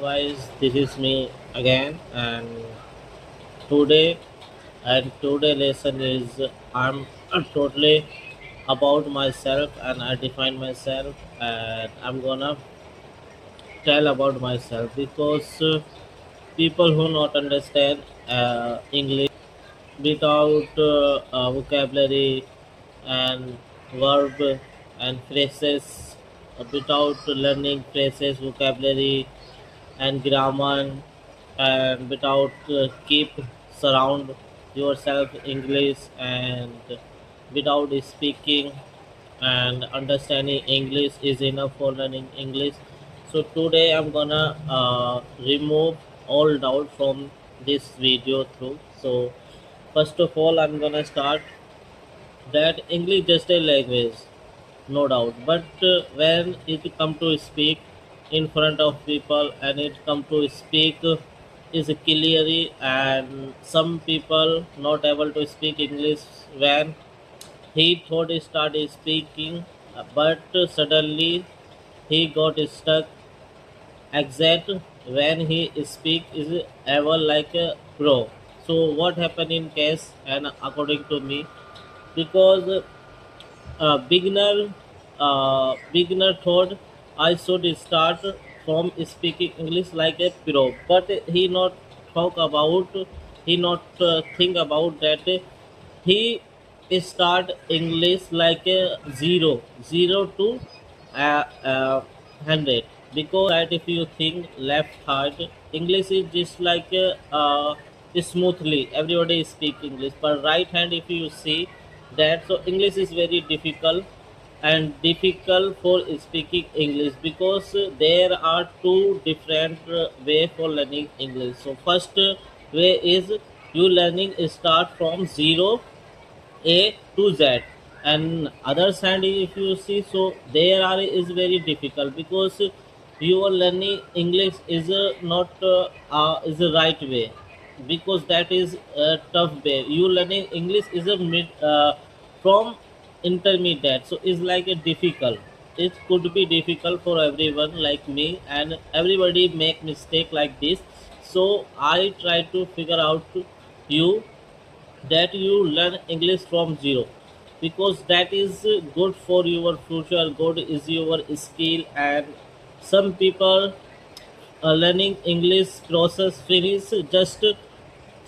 Guys, this is me again, and today today lesson is I'm totally about myself, and I define myself, and I'm gonna tell about myself because people who not understand English without vocabulary and verb and phrases, without learning phrases, vocabulary and grammar, and without keep surround yourself English, and without speaking and understanding English is enough for learning English. So today I'm gonna remove all doubt from this video through. So first of all, I'm gonna start that English just a language, no doubt, but when it come to speak in front of people, and it come to speak is clearly, and some people not able to speak English when he thought he started speaking, but suddenly he got stuck exact when he speak is ever like a pro. So what happened in case, and according to me, because beginner thought I should start from speaking English like a pro, but he not talk about, he not think about that he start English like a zero to 100, because right, if you think left heart English is just like smoothly everybody speak English, but right hand if you see that, so English is very difficult, and difficult for speaking English because there are two different way for learning English. So first way is you learning start from zero a to Z, and other side if you see, so there are is very difficult because you are learning English is not is the right way, because that is a tough way. You learning English is a mid from intermediate, so it's like a difficult. It could be difficult for everyone like me, and everybody make mistake like this. So I try to figure out you that you learn English from zero, because that is good for your future, good is your skill. And some people learning English process finish just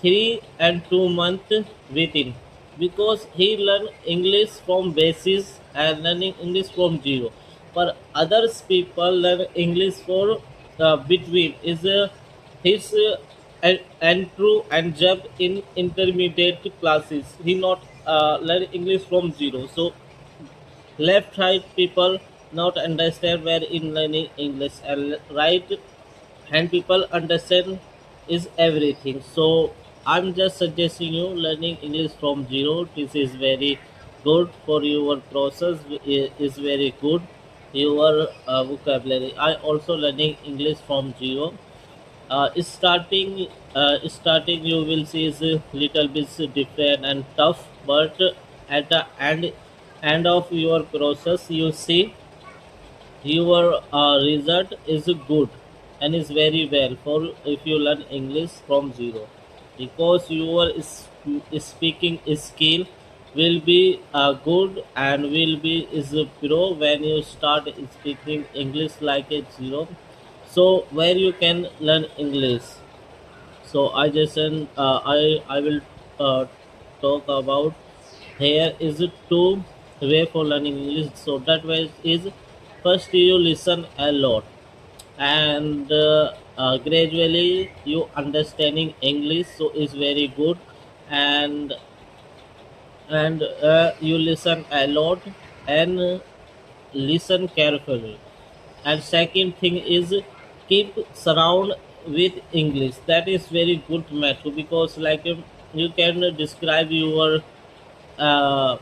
3 and 2 months within, because he learn English from basis and learning English from zero. For others people learn English for between is his and true and jump in intermediate classes. He not learn English from zero. So left side people not understand where in learning English, and right hand people understand is everything. So I'm just suggesting you learning English from zero. This is very good for your process, is very good your vocabulary. I also learning English from zero. Starting you will see is a little bit different and tough, but at the end of your process you see your result is good, and is very well for if you learn English from zero, because your speaking skill will be good, and will be is a pro when you start speaking English like a zero. So where you can learn English, so I will uh, talk about, here is it two way for learning English. So that way is first you listen a lot, and gradually you understanding English, so is very good. And you listen a lot, and listen carefully. And second thing is keep surround with English. That is very good method, because like you can describe uh,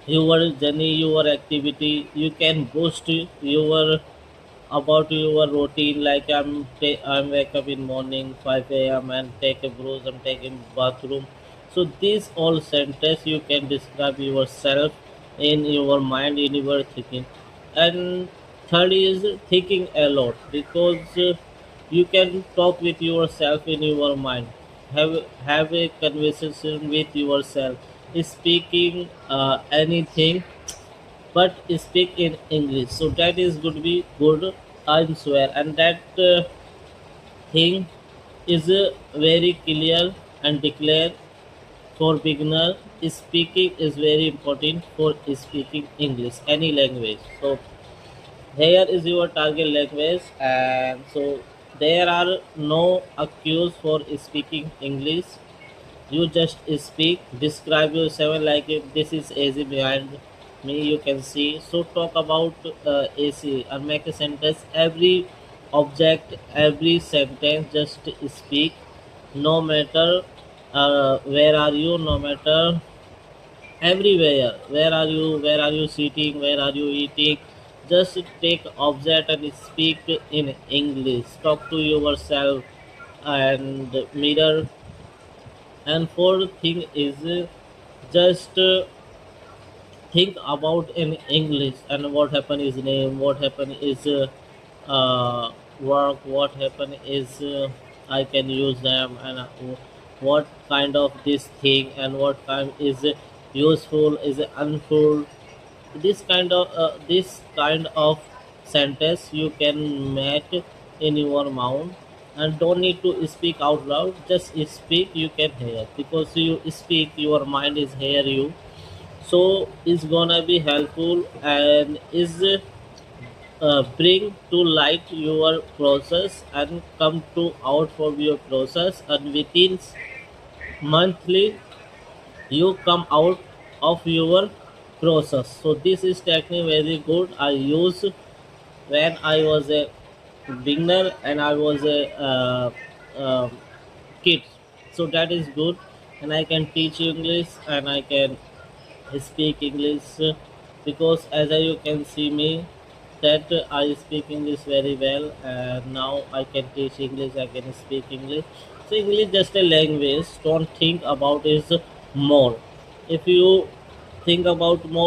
your journey, your activity. You can boost your about your routine, like I'm wake up in morning 5 a.m. and take a brush, I'm taking bathroom. So these all sentence you can describe yourself in your mind, in your thinking. And third is thinking a lot, because You can talk with yourself in your mind. Have a conversation with yourself. Speaking anything, but speak in English. So that is going to be good, I swear. And that thing is very clear and declare for beginner. Speaking is very important for speaking English, any language. So here is your target language, and so there are no accuse for speaking English. You just speak, describe yourself like if this is AC behind me, you can see. So talk about AC and make a sentence. Every object, every sentence, just speak. No matter where are you, no matter everywhere. Where are you sitting? Where are you eating? Just take object and speak in English. Talk to yourself and mirror. And fourth thing is just think about in English and what happen is name, what happen is work, what happen is I can use them, and what kind of this thing and what kind is useful, is unful. This kind of sentence you can make in your mouth, and don't need to speak out loud. Just speak, you can hear, because you speak your mind is hear you. So it's gonna be helpful and is bring to light your process and come to out from your process, and within monthly you come out of your process. So this is technique very good. I use when I was a beginner and I was a kid. So that is good, and I can teach English and I can speak English, because you can see me that I speak English very well, and now I can teach English, I can speak English. So English just a language. Don't think about is more. If you think about more